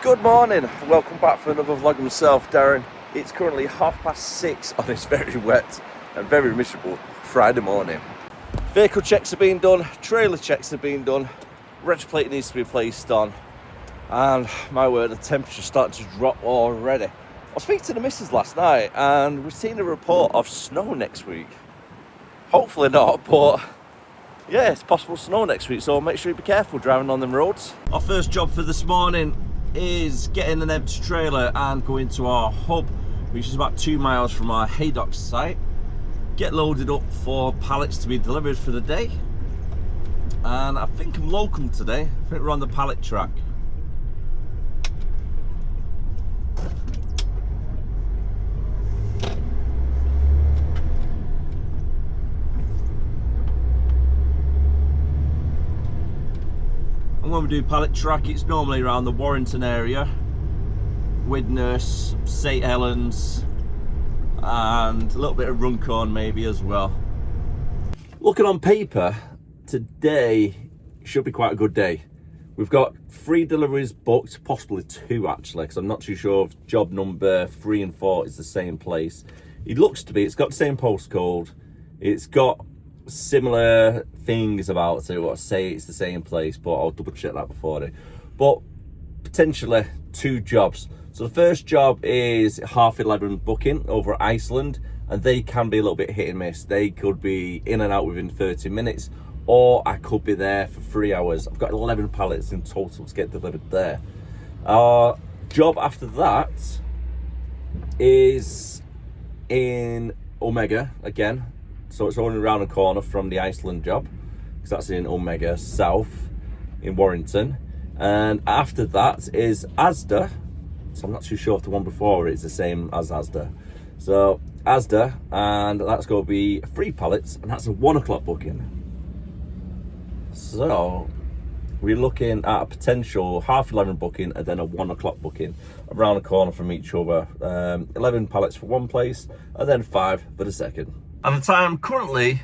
Good morning, welcome back for another vlog of myself, Darren. It's currently 6:30 on this very wet and very miserable Friday morning. Vehicle checks have been done, trailer checks have been done, reg plate needs to be placed on, and my word, the temperature's starting to drop already. I was speaking to the missus last night and we've seen a report of snow next week. Hopefully not, but yeah, it's possible snow next week, so make sure you be careful driving on them roads. Our first job for this morning is getting an empty trailer and going to our hub, which is about 2 miles from our Haydock site. Get loaded up for pallets to be delivered for the day. And I think I'm local today. I think we're on the pallet track. And when we do pallet track, it's normally around the Warrington area, Widnes, St Helens, and a little bit of Runcorn maybe as well. Looking on paper, today should be quite a good day. We've got 3 deliveries booked, possibly 2 actually, because I'm not too sure if job number 3 and 4 is the same place. It looks to be, it's got the same postcode, it's got similar things about it, what I say it's the same place, but I'll double check that before it. But potentially 2 jobs. So the first job is 11:30 booking over at Iceland, and they can be a little bit hit and miss. They could be in and out within 30 minutes, or I could be there for 3 hours. I've got 11 pallets in total to get delivered there. Our job after that is in Omega again. So it's only around the corner from the Iceland job, because that's in Omega South in Warrington. And after that is Asda. So I'm not too sure if the one before is the same as Asda. So Asda, and that's going to be 3 pallets, and that's a 1 o'clock booking. So we're looking at a potential 11:30 booking and then a 1 o'clock booking around the corner from each other. 11 pallets for one place and then 5 for the second. And the time currently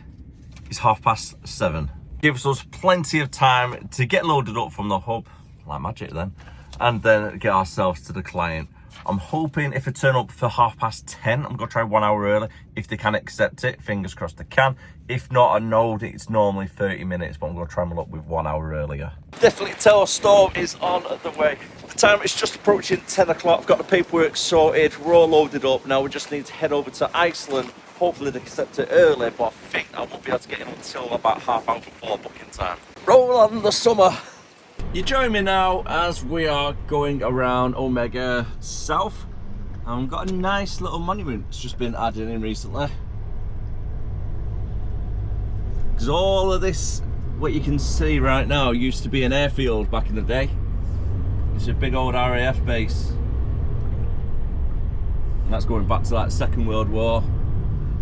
is 7:30. Gives us plenty of time to get loaded up from the hub, like magic then, and then get ourselves to the client. I'm hoping if I turn up for 10:30, I'm gonna try 1 hour early. If they can accept it, fingers crossed they can. If not, I know that it's normally 30 minutes, but I'm gonna try my luck with 1 hour earlier. Definitely tell a storm is on the way. The time is just approaching 10 o'clock. I've got the paperwork sorted, we're all loaded up. Now we just need to head over to Iceland. Hopefully they accept it early, but I think I won't be able to get in until about half hour before booking time. Roll on the summer. You join me now as we are going around Omega South. And we've got a nice little monument that's just been added in recently. Because all of this, what you can see right now, used to be an airfield back in the day. It's a big old RAF base. And that's going back to like the Second World War.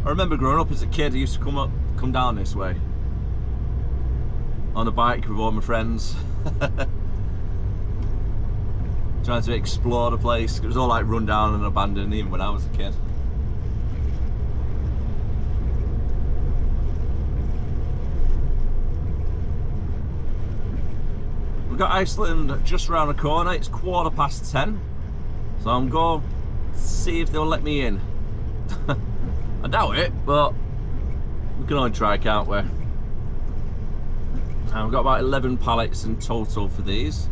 I remember growing up as a kid, I used to come down this way on a bike with all my friends. Trying to explore the place. It was all like run down and abandoned even when I was a kid. We've got Iceland just around the corner. It's 10:15, so I'm going to see if they'll let me in. I doubt it, but we can only try, can't we? And we've got about 11 pallets in total for these.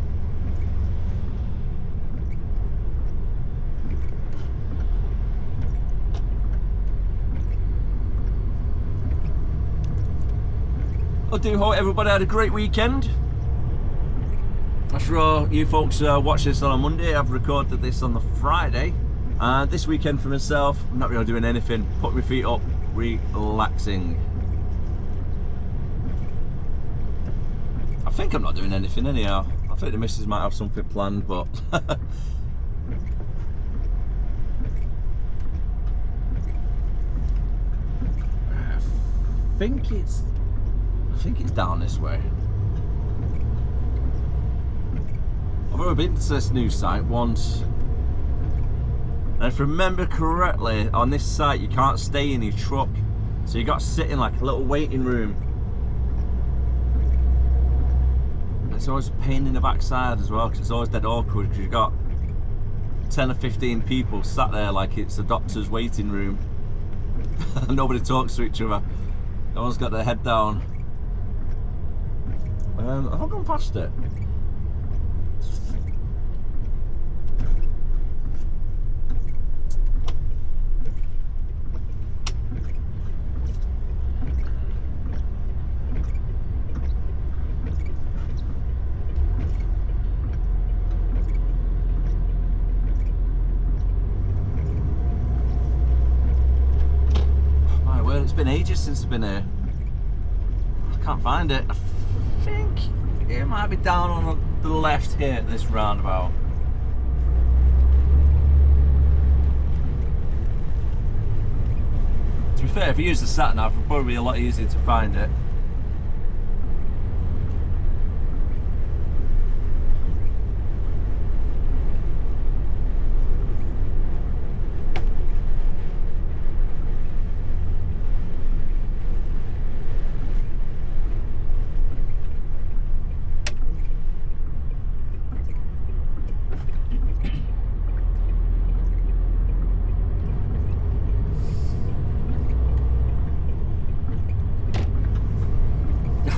I do hope everybody had a great weekend. I'm sure you folks watch this on a Monday. I've recorded this on the Friday. And this weekend for myself, I'm not really doing anything. Put my feet up, relaxing. I think I'm not doing anything anyhow. I think the missus might have something planned, but I think it's down this way. I've already been to this new site once, and if I remember correctly, on this site you can't stay in your truck, so you got to sit in like a little waiting room. It's always a pain in the backside as well, because it's always dead awkward, because you've got 10 or 15 people sat there like it's a doctor's waiting room. Nobody talks to each other. No one's got their head down. Have I gone past it? It's been ages since I've been here. I can't find it. I think it might be down on the left here at this roundabout. To be fair, if you use the sat nav, it'll probably be a lot easier to find it.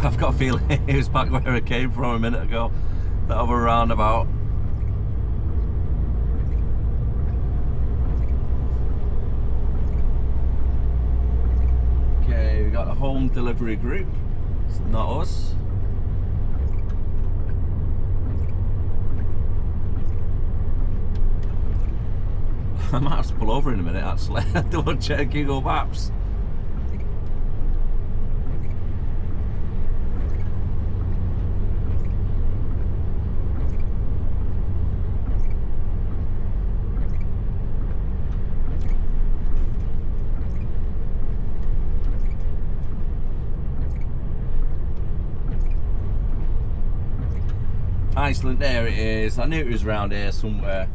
I've got a feeling it was back where I came from a minute ago, that other roundabout. Okay, we got a home delivery group. It's not us. I might have to pull over in a minute actually. Double check Google Maps. Iceland, there it is. I knew it was around here somewhere.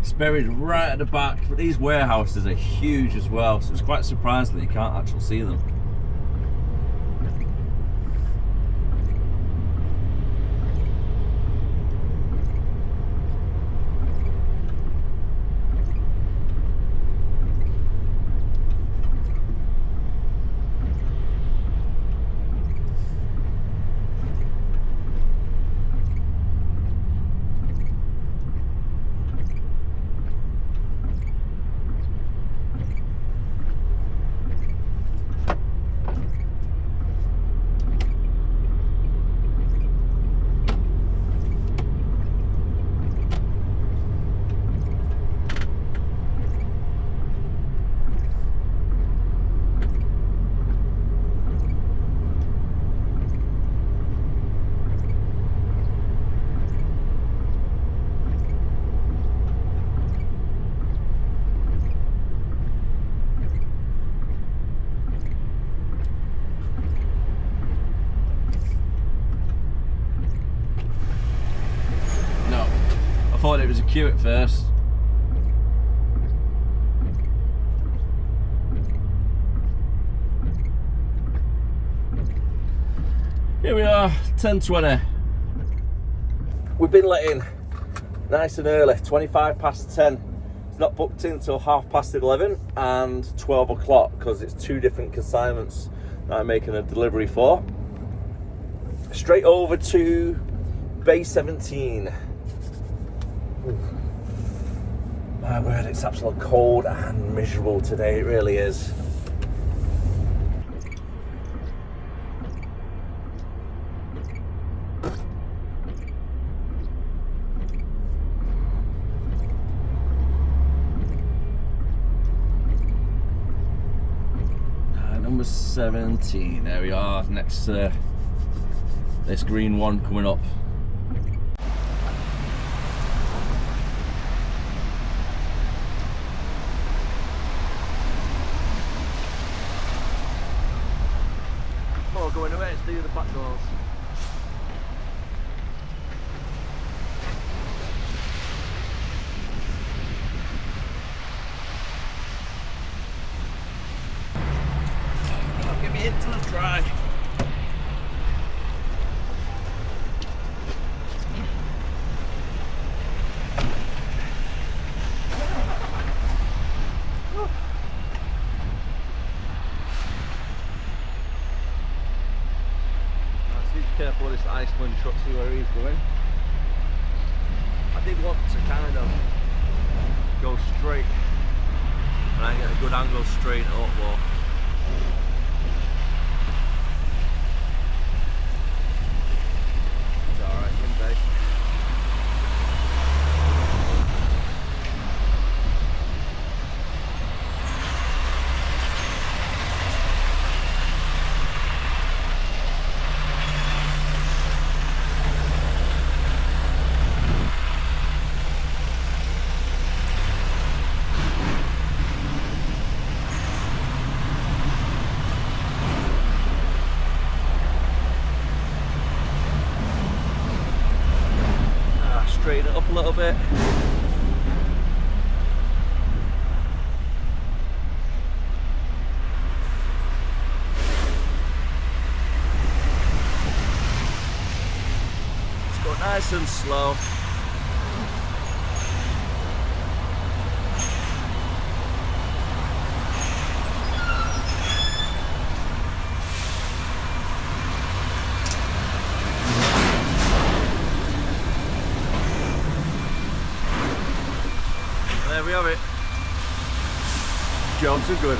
It's buried right at the back, but these warehouses are huge as well, so it's quite surprising that you can't actually see them. I thought it was a queue at first. Here we are, 10:20. We've been let in nice and early, 25 past 10. It's not booked in until 11:30 and 12 o'clock because it's two different consignments that I'm making a delivery for. Straight over to Bay 17. Ooh. My word, it's absolutely cold and miserable today, it really is. Number 17, there we are, next to this green one coming up. Going away, let's do the back doors. Oh, give me into the dry. want to kind of go straight, and I get a good angle straight up, but it's alright, Monday. Straighten it up a little bit. Just go nice and slow. There we have it. Jobs are good.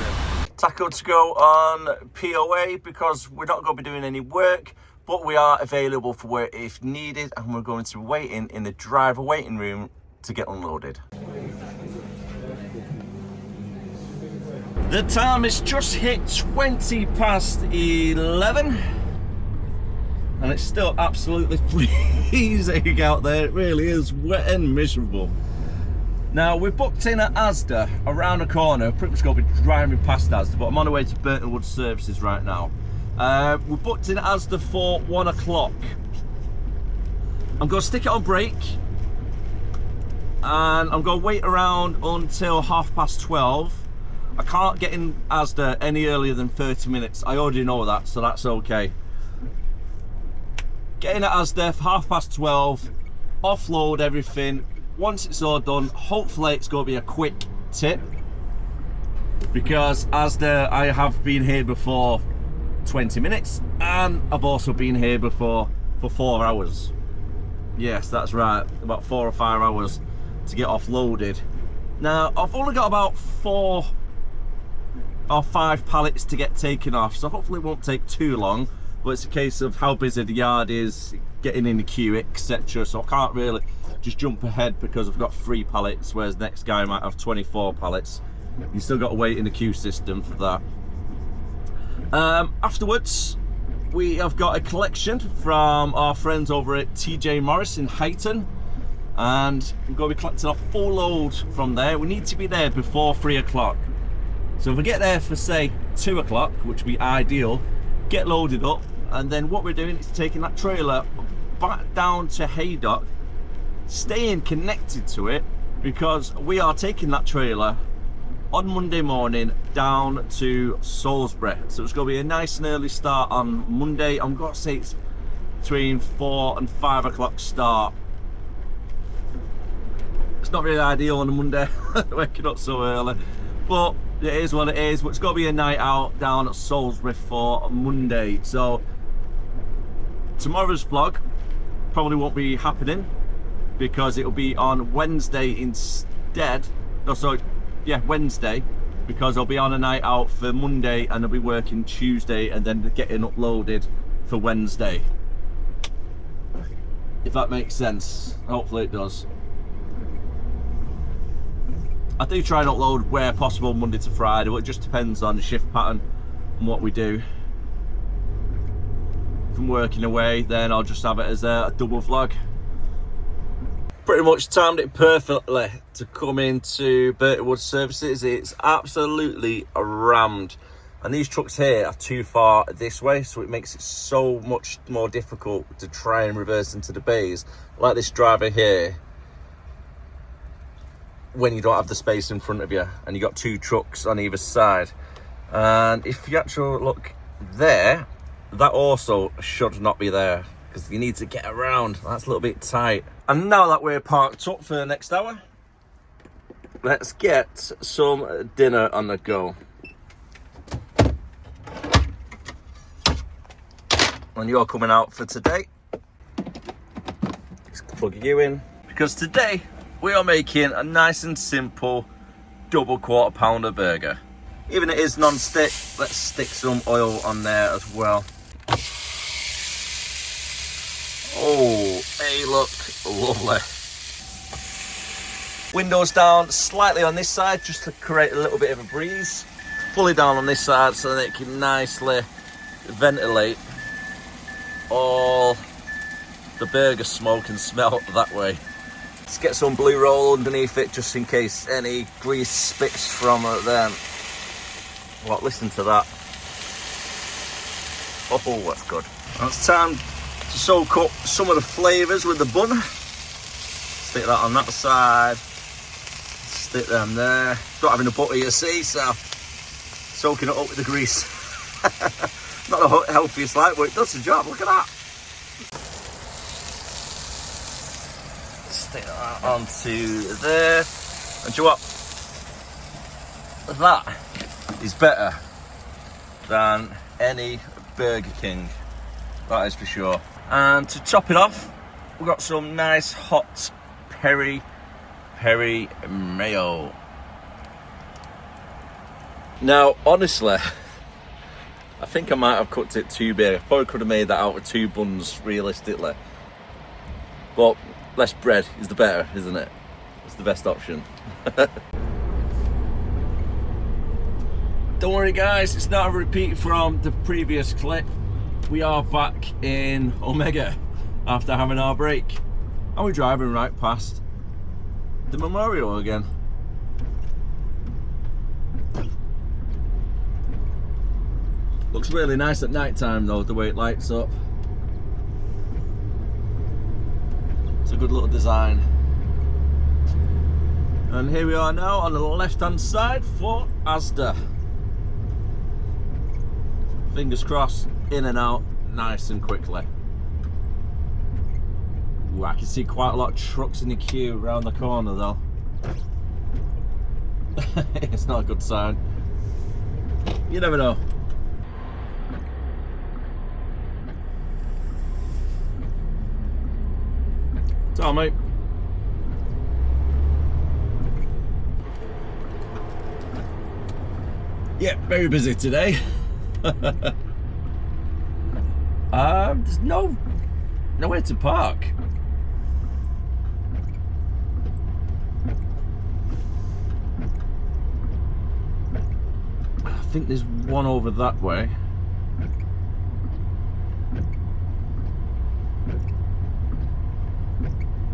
Tackle to go on POA because we're not going to be doing any work, but we are available for work if needed, and we're going to be waiting in the driver waiting room to get unloaded. The time has just hit 20 past 11 and it's still absolutely freezing out there. It really is wet and miserable. Now, we're booked in at Asda around the corner. Pretty much going to be driving past Asda, but I'm on the way to Burton Wood Services right now. We're booked in at Asda for 1 o'clock. I'm going to stick it on break, and I'm going to wait around until 12:30. I can't get in Asda any earlier than 30 minutes. I already know that, so that's okay. Get in at Asda for 12:30, offload everything. Once it's all done, hopefully it's going to be a quick tip, because Asda, I have been here before 20 minutes, and I've also been here before for 4 hours. Yes, that's right, about 4 or 5 hours to get offloaded. Now, I've only got about 4 or 5 pallets to get taken off, so hopefully it won't take too long, but it's a case of how busy the yard is, getting in the queue, etc. So I can't really just jump ahead because I've got 3 pallets, whereas the next guy might have 24 pallets. You still got to wait in the queue system for that. Afterwards, we have got a collection from our friends over at TJ Morris in Outin, and we're going to be collecting a full load from there. We need to be there before 3 o'clock. So if we get there for, say, 2 o'clock, which would be ideal, get loaded up, and then what we're doing is taking that trailer back down to Haydock, staying connected to it, because we are taking that trailer on Monday morning down to Salisbury. So it's going to be a nice and early start on Monday. I'm going to say it's between 4 and 5 o'clock start. It's not really ideal on a Monday, waking up so early, but it is what it is. But it's going to be a night out down at Salisbury for Monday. So tomorrow's vlog probably won't be happening, because it'll be on Wednesday instead. No, sorry, yeah, Wednesday, because I'll be on a night out for Monday and I'll be working Tuesday and then getting uploaded for Wednesday. If that makes sense. Hopefully it does. I do try and upload where possible Monday to Friday, but it just depends on the shift pattern and what we do. If I'm working away, then I'll just have it as a double vlog. Pretty much timed it perfectly to come into Burton Wood Services. It's absolutely rammed, and these trucks here are too far this way, so it makes it so much more difficult to try and reverse into the bays like this driver here, when you don't have the space in front of you and you got 2 trucks on either side. And if you actually look there, that also should not be there, because you need to get around. That's a little bit tight. And now that we're parked up for the next hour, let's get some dinner on the go. And you're coming out for today. Just plug you in. because today we are making a nice and simple double quarter pounder burger. Even it is non-stick, let's stick some oil on there as well. Oh, they look lovely. Windows down slightly on this side just to create a little bit of a breeze. Fully down on this side so that it can nicely ventilate all the burger smoke and smell that way. Let's get some blue roll underneath it just in case any grease spits from them. What? Listen to that. Oh, that's good. Now it's time to soak up some of the flavours with the bun. Stick that on that side. Stick them there. Don't have any butter, you see, so soaking it up with the grease. Not the healthiest like, but it does the job. Look at that. Stick that onto there. And do you know what? That is better than any Burger King. That is for sure. And to top it off, we've got some nice hot peri mayo. Now, honestly, I think I might have cooked it too big. I probably could have made that out of 2 buns, realistically. But less bread is the better, isn't it? It's the best option. Don't worry guys, it's not a repeat from the previous clip. We are back in Omega after having our break. And we're driving right past the memorial again. Looks really nice at night time though, the way it lights up. It's a good little design. And here we are now on the left hand side for Asda. Fingers crossed, in and out nice and quickly. Ooh, I can see quite a lot of trucks in the queue around the corner though. It's not a good sign. You never know. So, mate. Yeah, very busy today. There's nowhere to park. I think there's one over that way.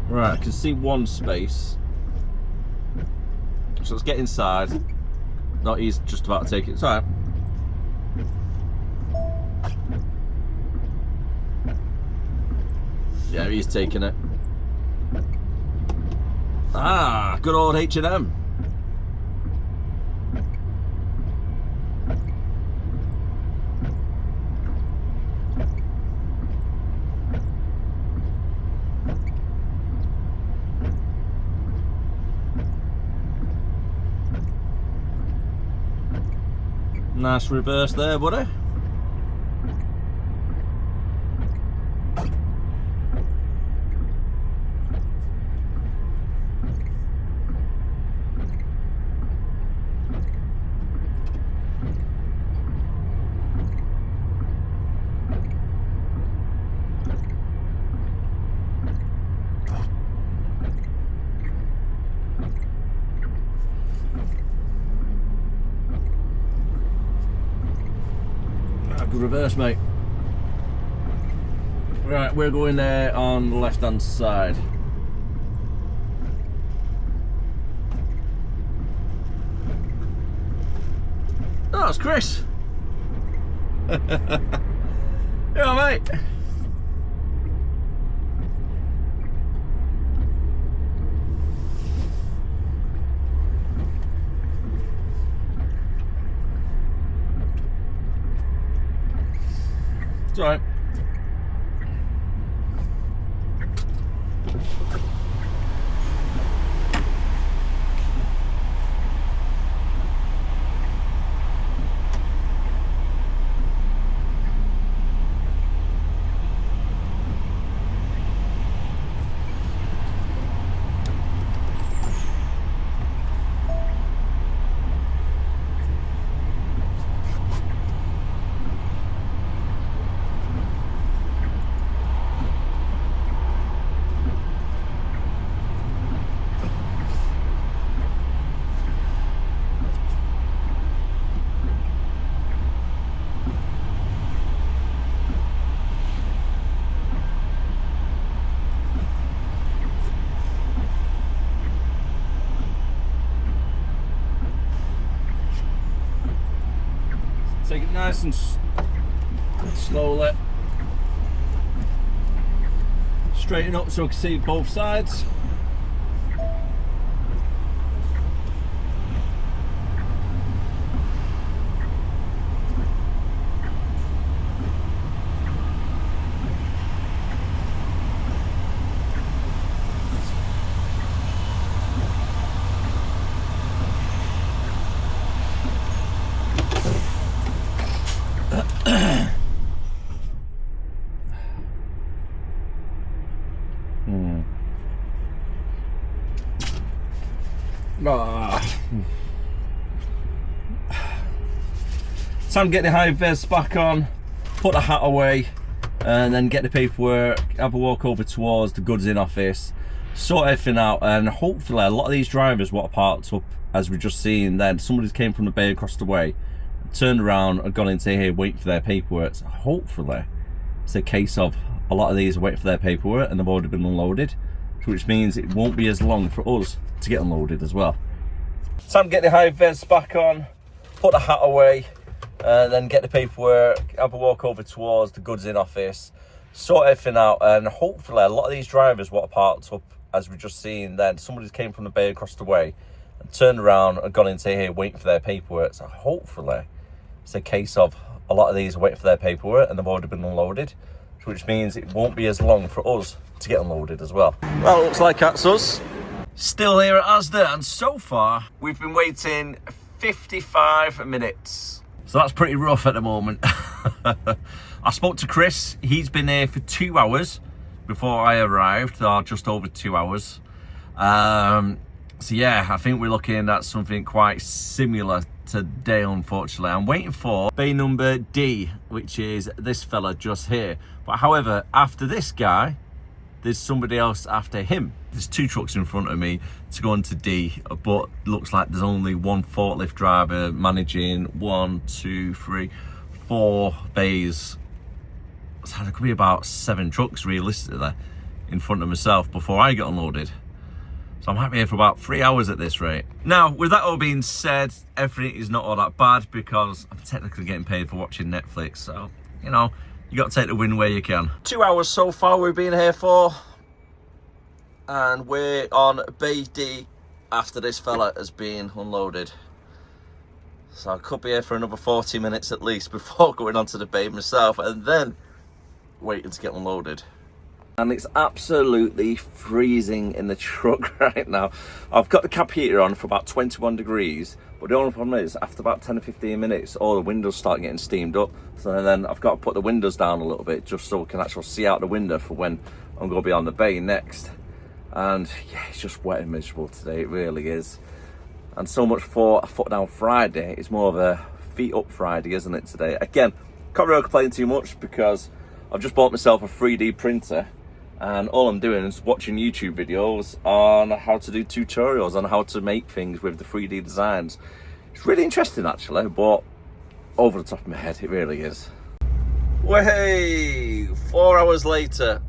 Right, I can see one space. So let's get inside. No, he's just about to take it. It's alright. Yeah, he's taking it. Ah, good old H&M. Nice reverse there, buddy. Good reverse, mate. Right, we're going there on the left hand side. Oh, it's Chris. Yeah, mate. It's alright. Take it nice and slowly. Straighten up so I can see both sides. Time to get the high vis back on, put the hat away, and then get the paperwork, have a walk over towards the goods in office, sort everything out, and hopefully a lot of these drivers what are parked up, as we just seen then, somebody came from the bay across the way, turned around and gone into here waiting for their paperwork. So hopefully it's a case of a lot of these are waiting for their paperwork and they've already been unloaded, which means it won't be as long for us to get unloaded as well. Time to get the high vis back on, put the hat away, and then get the paperwork, have a walk over towards the goods in office, sort everything out, and hopefully a lot of these drivers what are parked up, as we just seen then, somebody came from the bay across the way and turned around and gone into here waiting for their paperwork. So hopefully it's a case of a lot of these are waiting for their paperwork and they've already been unloaded, which means it won't be as long for us to get unloaded as well. Well, it looks like that's us. Still here at Asda, and so far we've been waiting 55 minutes. So that's pretty rough at the moment. I spoke to Chris, he's been here for 2 hours before I arrived, or just over 2 hours. So yeah, I think we're looking at something quite similar today, unfortunately. I'm waiting for bay number D, which is this fella just here. But however, after this guy, there's somebody else after him. There's 2 trucks in front of me to go into D, but looks like there's only one forklift driver managing 1, 2, 3, 4 bays. So there could be about 7 trucks realistically in front of myself before I get unloaded. So I might be here for about 3 hours at this rate. Now, with that all being said, everything is not all that bad because I'm technically getting paid for watching Netflix. So, you know, you got to take the win where you can. 2 hours so far we've been here for. And we're on Bay D after this fella has been unloaded. So I could be here for another 40 minutes at least before going onto the bay myself and then waiting to get unloaded. And it's absolutely freezing in the truck right now. I've got the cab heater on for about 21 degrees, but the only problem is after about 10 or 15 minutes, all the windows start getting steamed up. So then I've got to put the windows down a little bit just so I can actually see out the window for when I'm going to be on the bay next. And yeah, it's just wet and miserable today, it really is. And so much for a foot down Friday, it's more of a feet up Friday, isn't it, today? Again, can't really complain too much because I've just bought myself a 3D printer and all I'm doing is watching YouTube videos on how to do tutorials on how to make things with the 3D designs. It's really interesting actually, but over the top of my head, it really is. Well, hey, 4 hours later,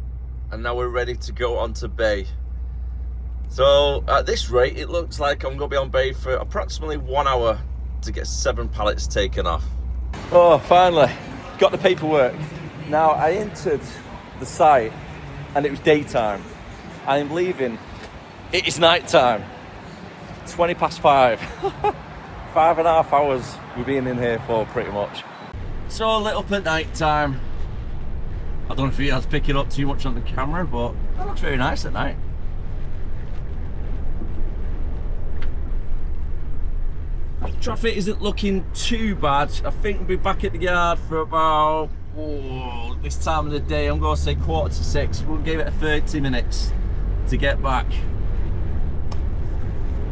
and now we're ready to go onto bay. So at this rate, it looks like I'm going to be on bay for approximately 1 hour to get 7 pallets taken off. Oh, finally, got the paperwork. Now, I entered the site and it was daytime. I am leaving, it is night time. 20 past 5. 5.5 hours we've been in here for pretty much. So lit up at night time. I don't know if you guys pick it up too much on the camera, but that looks very nice at night. Traffic isn't looking too bad. I think we'll be back at the yard for about this time of the day. I'm going to say 5:45. We'll give it 30 minutes to get back.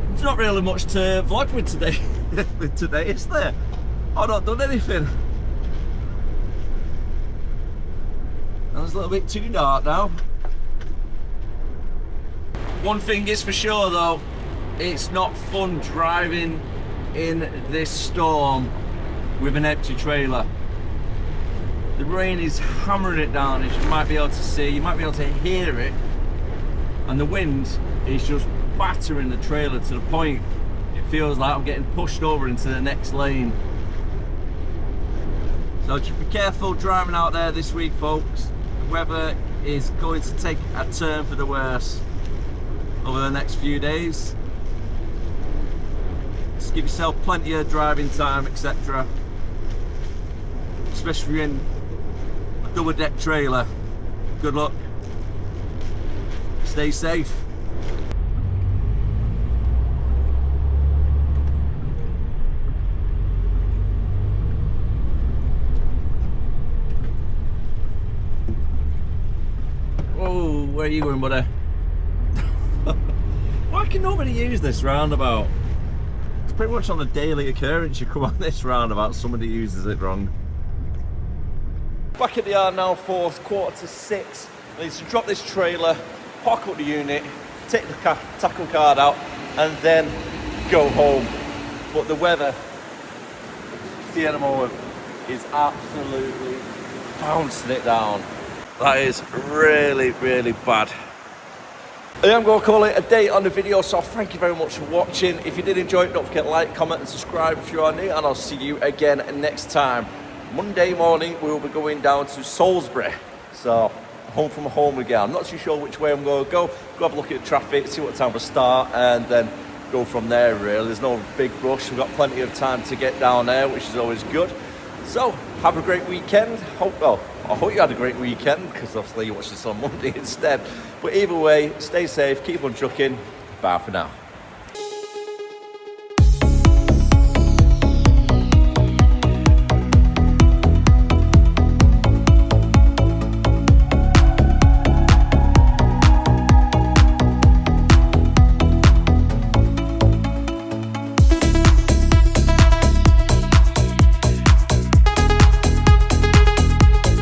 There's not really much to vlog with today. Today, is there? I've not done anything. And it's a little bit too dark now. One thing is for sure though, it's not fun driving in this storm with an empty trailer. The rain is hammering it down, as you might be able to see, you might be able to hear it, and the wind is just battering the trailer to the point it feels like I'm getting pushed over into the next lane. So just be careful driving out there this week, folks. The weather is going to take a turn for the worse over the next few days. Just give yourself plenty of driving time, etc. Especially if you're in a double deck trailer. Good luck. Stay safe. Oh, where are you going, buddy? Why can nobody use this roundabout? It's pretty much on a daily occurrence. You come on this roundabout, somebody uses it wrong. Back at the yard now for 5:45. I need to drop this trailer, park up the unit, take the tackle card out, and then go home. But the weather, see at the moment, is absolutely bouncing it down. That is really, really bad. I am going to call it a day on the video, so thank you very much for watching. If you did enjoy it, don't forget to like, comment and subscribe if you are new, and I'll see you again next time. Monday morning we will be going down to Salisbury, so home from home again. I'm not too sure which way I'm going to go have a look at the traffic, see what time we start, and then go from there really. There's no big rush, we've got plenty of time to get down there, which is always good. So have a great weekend. I hope you had a great weekend, because obviously you watched this on Monday instead. But either way, stay safe, keep on trucking. Bye for now.